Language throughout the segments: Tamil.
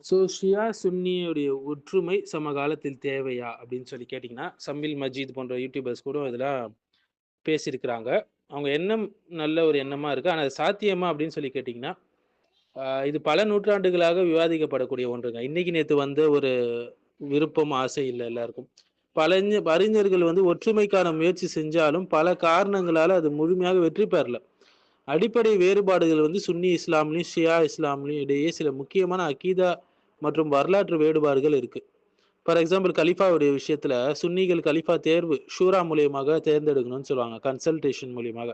ஸோ ஷியா சுன்னியுடைய ஒற்றுமை சமகாலத்தில் தேவையா அப்படின்னு சொல்லி கேட்டிங்கன்னா, சம்மில் மஜீத் போன்ற யூடியூபர்ஸ் கூட இதெல்லாம் பேசியிருக்கிறாங்க. அவங்க எண்ணம் நல்ல ஒரு எண்ணமா இருக்கு. ஆனா அது சாத்தியமா அப்படின்னு சொல்லி கேட்டிங்கன்னா, இது பல நூற்றாண்டுகளாக விவாதிக்கப்படக்கூடிய ஒன்றுங்க. இன்னைக்கு நேத்து வந்த ஒரு விருப்பம், ஆசை இல்ல எல்லாருக்கும். பல அறிஞர்கள் வந்து ஒற்றுமைக்கான முயற்சி செஞ்சாலும், பல காரணங்களால அது முழுமையாக வெற்றி பெறல. அடிப்படை வேறுபாடுகள் வந்து சுன்னி இஸ்லாம்லயும், ஷியா இஸ்லாம்லயும் இடையே சில முக்கியமான அகீதா மற்றும் வரலாற்று வேறுபாடுகள் இருக்கு. ஃபார் எக்ஸாம்பிள் கலீஃபாவுடைய விஷயத்துல சுன்னிகள் கலீஃபா தேர்வு ஷூரா மூலியமாக தேர்ந்தெடுக்கணும்னு சொல்லுவாங்க. கன்சல்டேஷன் மூலியமாக.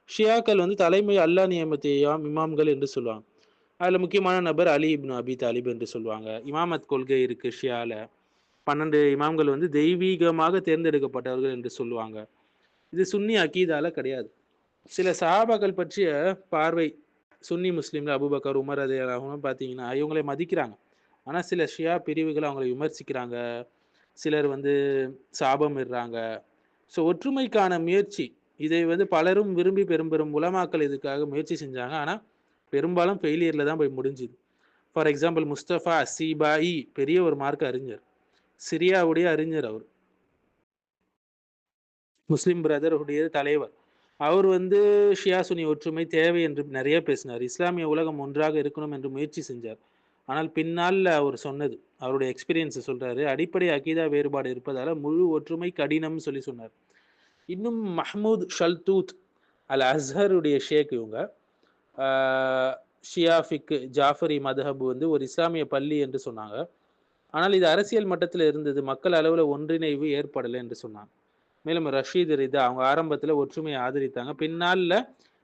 ஷியாக்கள் வந்து தலைமை அல்லாஹ் நியமித்த இமாம்கள் என்று சொல்லுவாங்க. அதுல முக்கியமான நபர் அலி இப்னு அபி தாலிப் என்று சொல்லுவாங்க. இமாமத் கொள்கை இருக்கு ஷியால. 12 இமாம்கள் வந்து தெய்வீகமாக தேர்ந்தெடுக்கப்பட்டவர்கள் என்று சொல்லுவாங்க. இது சுன்னி அகீதால கிடையாது. சில சஹாபாக்கள் பற்றிய பார்வை சுன்னி முஸ்லீம்ல அபூபக்கர், உமர் ரலியல்லாஹு பார்த்தீங்கன்னா, இவங்களை மதிக்கிறாங்க. ஆனா சில ஷியா பிரிவுகள் அவங்களை விமர்சிக்கிறாங்க. சிலர் வந்து சாபம் இடுறாங்க. ஸோ ஒற்றுமைக்கான முயற்சி, இதை வந்து பலரும் விரும்பி பெரும் உலமாக்கள் இதுக்காக முயற்சி செஞ்சாங்க. ஆனா பெரும்பாலும் ஃபெயிலியர்ல தான் போய் முடிஞ்சுது. ஃபார் எக்ஸாம்பிள் முஸ்தபா அஸ்ஸீபாயி பெரிய ஒரு மார்க்க அறிஞர். சிரியாவுடைய அறிஞர் அவர். முஸ்லிம் பிரதர்ஹுடைய தலைவர். அவர் வந்து ஷியா சுன்னி ஒற்றுமை தேவை என்று நிறைய பேசினார். இஸ்லாமிய உலகம் ஒன்றாக இருக்கணும் என்று முயற்சி செஞ்சார். ஆனால் பின்னால அவர் சொன்னது, அவருடைய எக்ஸ்பீரியன்ஸ சொல்றாரு. அடிப்படை அகீதா வேறுபாடு இருப்பதால முழு ஒற்றுமை கடினம்னு சொல்லி சொன்னார். இன்னும் மஹ்மூத் ஷல்தூத் அல் அஸ்ஹருடைய ஷேக் இவங்க. ஆ ஷியா ஜாஃபரி மதஹப் வந்து ஒரு இஸ்லாமிய பள்ளி என்று சொன்னாங்க. ஆனால் இது அரசியல் மட்டத்துல இருந்தது. மக்கள் அளவுல ஒன்றிணைவு ஏற்படல என்று சொன்னாங்க. மேலும் ரஷீத் ரிதா அவங்க ஆரம்பத்துல ஒற்றுமையை ஆதரித்தாங்க. பின்னால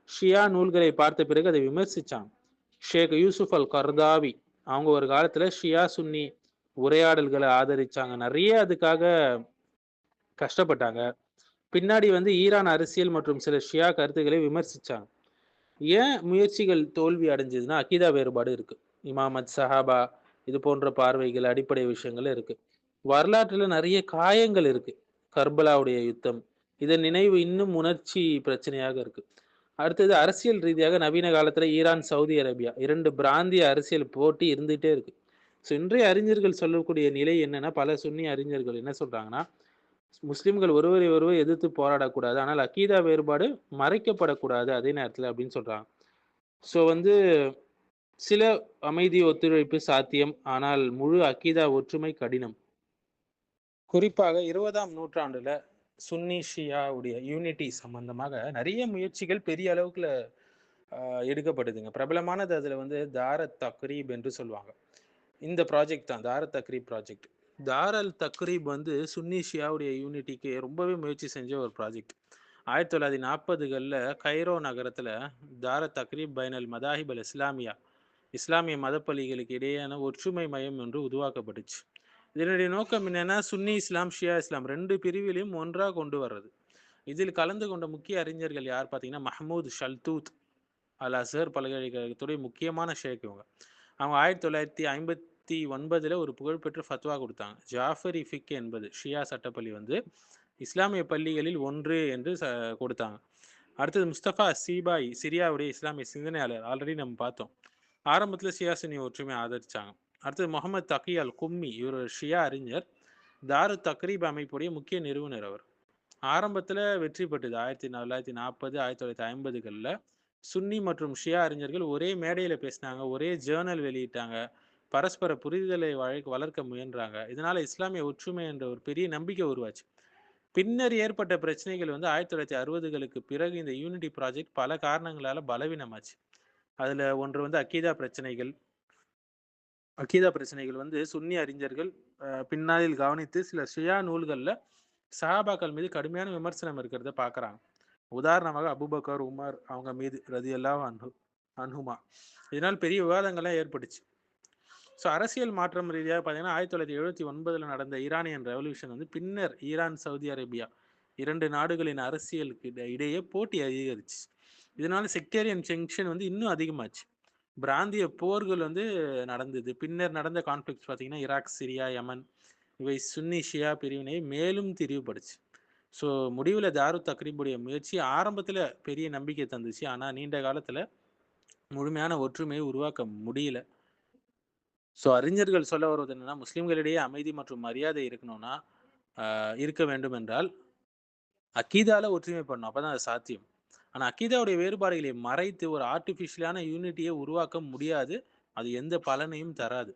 ஷியா நூல்களை பார்த்த பிறகு அதை விமர்சிச்சாங்க. ஷேக் யூசுப் அல் கர்தாவி அவங்க ஒரு காலத்துல ஷியா சுன்னி உரையாடல்களை ஆதரிச்சாங்க. நிறைய அதுக்காக கஷ்டப்பட்டாங்க. பின்னாடி வந்து ஈரான் அரசியல் மற்றும் சில ஷியா கருத்துக்களை விமர்சிச்சாங்க. ஏன் முயற்சிகள் தோல்வி அடைஞ்சதுன்னா அகீதா வேறுபாடு இருக்கு. இமாமத் சஹாபா இது போன்ற பார்வைகள் அடிப்படை விஷயங்கள் இருக்கு. வரலாற்றுல நிறைய காயங்கள் இருக்கு. கர்பலாவுடைய யுத்தம் இதன் நினைவு இன்னும் உணர்ச்சி பிரச்சனையாக இருக்கு. அடுத்தது அரசியல் ரீதியாக நவீன காலத்துல ஈரான் சவுதி அரேபியா இரண்டு பிராந்திய அரசியல் போட்டி இருந்துகிட்டே இருக்கு. ஸோ இன்றைய அறிஞர்கள் சொல்லக்கூடிய நிலை என்னன்னா, பல சுன்னி அறிஞர்கள் என்ன சொல்றாங்கன்னா, முஸ்லிம்கள் ஒருவரை ஒருவர் எதிர்த்து போராடக்கூடாது, ஆனால் அகீதா வேறுபாடு மறைக்கப்படக்கூடாது அதே நேரத்துல அப்படின்னு சொல்றாங்க. ஸோ வந்து சில அமைதி ஒத்துழைப்பு சாத்தியம், ஆனால் முழு அகீதா ஒற்றுமை கடினம். குறிப்பாக 20ஆம் நூற்றாண்டுல சுன்னி ஷியாவுடைய யூனிட்டி சம்பந்தமாக நிறைய முயற்சிகள் பெரிய அளவுக்குல எடுக்கப்படுதுங்க. பிரபலமானது அதுல வந்து தாரத் தக்ரீப் என்று சொல்லுவாங்க. இந்த ப்ராஜெக்ட் தான் தாரத் தக்ரீப் ப்ராஜெக்ட். தாரல் தக்ரீப் வந்து சுன்னி ஷியாவுடைய யூனிட்டிக்கு ரொம்பவே முயற்சி செஞ்ச ஒரு ப்ராஜெக்ட். 1940களில் கைரோ நகரத்துல தாரத் தக்ரீப் பைனல் மதாஹிப் அல் இஸ்லாமியா இஸ்லாமிய மதப்பள்ளிகளுக்கு இடையேயான ஒற்றுமை மையம் ஒன்று உருவாக்கப்பட்டுச்சு. இதனுடைய நோக்கம் என்னன்னா, சுன்னி இஸ்லாம் ஷியா இஸ்லாம் ரெண்டு பிரிவிலையும் ஒன்றாக கொண்டு வர்றது. இதில் கலந்து கொண்ட முக்கிய அறிஞர்கள் யார் பார்த்தீங்கன்னா, மஹ்மூத் ஷல்தூத் அல் அசர் பல்கலைக்கழகத்துடைய முக்கியமான ஷேக் இவங்க. அவங்க 1959 ஒரு புகழ்பெற்ற ஃபத்வா கொடுத்தாங்க. ஜாஃபரி ஃபிக் என்பது ஷியா சட்டப்பள்ளி வந்து இஸ்லாமிய பள்ளிகளில் ஒன்று என்று கொடுத்தாங்க. அடுத்தது முஸ்தபா சீபாய் சிரியாவுடைய இஸ்லாமிய சிந்தனையாளர், ஆல்ரெடி நம்ம பார்த்தோம். ஆரம்பத்தில் ஷியா சுன்னி ஒற்றுமை ஆதரிச்சாங்க. அடுத்தது முகமது தகி அல் கும்மி, இவர் ஒரு ஷியா அறிஞர், தாரு தக்ரீப் அமைப்புடைய முக்கிய நிறுவனர். அவர் ஆரம்பத்தில் வெற்றி பெற்றது. 1940 1950களில் சுன்னி மற்றும் ஷியா அறிஞர்கள் ஒரே மேடையில் பேசினாங்க, ஒரே ஜேர்னல் வெளியிட்டாங்க, பரஸ்பர புரிதலை வளர்க்க முயன்றாங்க. இதனால இஸ்லாமிய ஒற்றுமை என்ற ஒரு பெரிய நம்பிக்கை உருவாச்சு. பின்னர் ஏற்பட்ட பிரச்சனைகள் வந்து 1960களுக்கு பிறகு இந்த யூனிட்டி ப்ராஜெக்ட் பல காரணங்களால பலவீனமாச்சு. அதுல ஒன்று வந்து அக்கீதா பிரச்சனைகள் வந்து சுன்னி அறிஞர்கள் பின்னாளில் கவனித்து சில ஷியா நூல்கள்ல சஹாபாக்கள் மீது கடுமையான விமர்சனம் இருக்கிறத பார்க்குறாங்க. உதாரணமாக அபூபக்கர், உமர் அவங்க மீது ரதியல்லாஹு அன்ஹுமா. இதனால் பெரிய விவாதங்கள்லாம் ஏற்பட்டுச்சு. ஸோ அரசியல் மாற்றம் ரீதியாக பார்த்தீங்கன்னா, 1979 நடந்த ஈரானியன் ரெவல்யூஷன் வந்து பின்னர் ஈரான் சவுதி அரேபியா இரண்டு நாடுகளின் அரசியலுக்கு இடையே போட்டி அதிகரிச்சு. இதனால செக்டேரியன் டென்ஷன் வந்து இன்னும் அதிகமாச்சு. பிராந்திய போர்கள் வந்து நடந்தது. பின்னர் நடந்த கான்ஃப்ளிக்ஸ் பார்த்தீங்கன்னா, ஈராக், சிரியா, யமன் இவை சுன்னி ஷியா பிரிவினை மேலும் திரிவுபடுச்சு. ஸோ முடிவில் தாரு தக்ரீபுடைய முயற்சி ஆரம்பத்தில் பெரிய நம்பிக்கை தந்துச்சு. ஆனால் நீண்ட காலத்தில் முழுமையான ஒற்றுமையை உருவாக்க முடியல. ஸோ அறிஞர்கள் சொல்ல வருவது என்னன்னா, முஸ்லிம்களிடையே அமைதி மற்றும் மரியாதை இருக்கணும்னா, இருக்க வேண்டும் என்றால், அக்கீதால ஒற்றுமை பண்ணணும். அப்பதான் அது சாத்தியம். ஆனா அக்கீதாவுடைய வேறுபாடுகளை மறைத்து ஒரு ஆர்ட்டிஃபிஷியலான யூனிட்டிய உருவாக்க முடியாது. அது எந்த பலனையும் தராது.